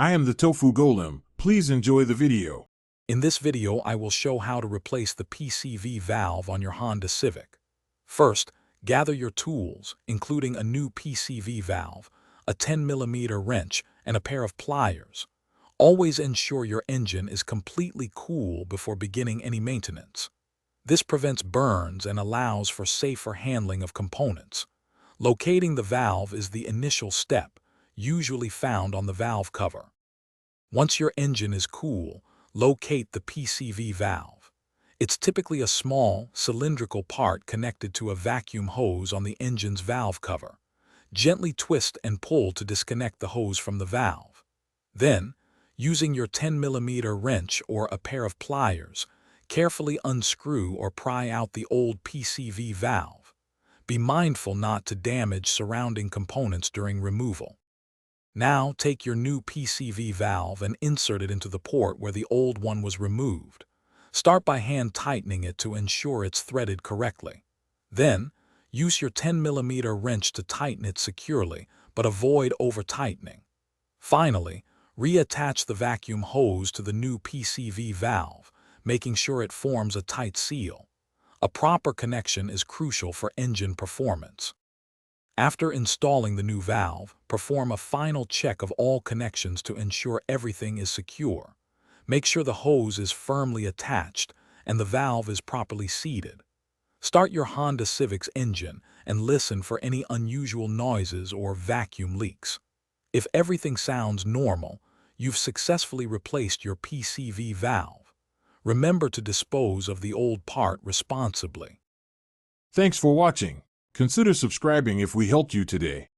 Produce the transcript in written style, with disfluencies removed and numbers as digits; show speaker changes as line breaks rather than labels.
I am the Tofu Golem. Please enjoy the video.
In this video, I will show how to replace the PCV valve on your Honda Civic. First, gather your tools, including a new PCV valve, a 10mm wrench, and a pair of pliers. Always ensure your engine is completely cool before beginning any maintenance. This prevents burns and allows for safer handling of components. Locating the valve is the initial step, usually found on the valve cover. Once your engine is cool, locate the PCV valve. It's typically a small, cylindrical part connected to a vacuum hose on the engine's valve cover. Gently twist and pull to disconnect the hose from the valve. Then, using your 10mm wrench or a pair of pliers, carefully unscrew or pry out the old PCV valve. Be mindful not to damage surrounding components during removal. Now take your new PCV valve and insert it into the port where the old one was removed. Start by hand tightening it to ensure it's threaded correctly. Then, use your 10mm wrench to tighten it securely, but avoid over-tightening. Finally, reattach the vacuum hose to the new PCV valve, making sure it forms a tight seal. A proper connection is crucial for engine performance. After installing the new valve, perform a final check of all connections to ensure everything is secure. Make sure the hose is firmly attached and the valve is properly seated. Start your Honda Civic's engine and listen for any unusual noises or vacuum leaks. If everything sounds normal, you've successfully replaced your PCV valve. Remember to dispose of the old part responsibly.
Thanks for watching. Consider subscribing if we helped you today.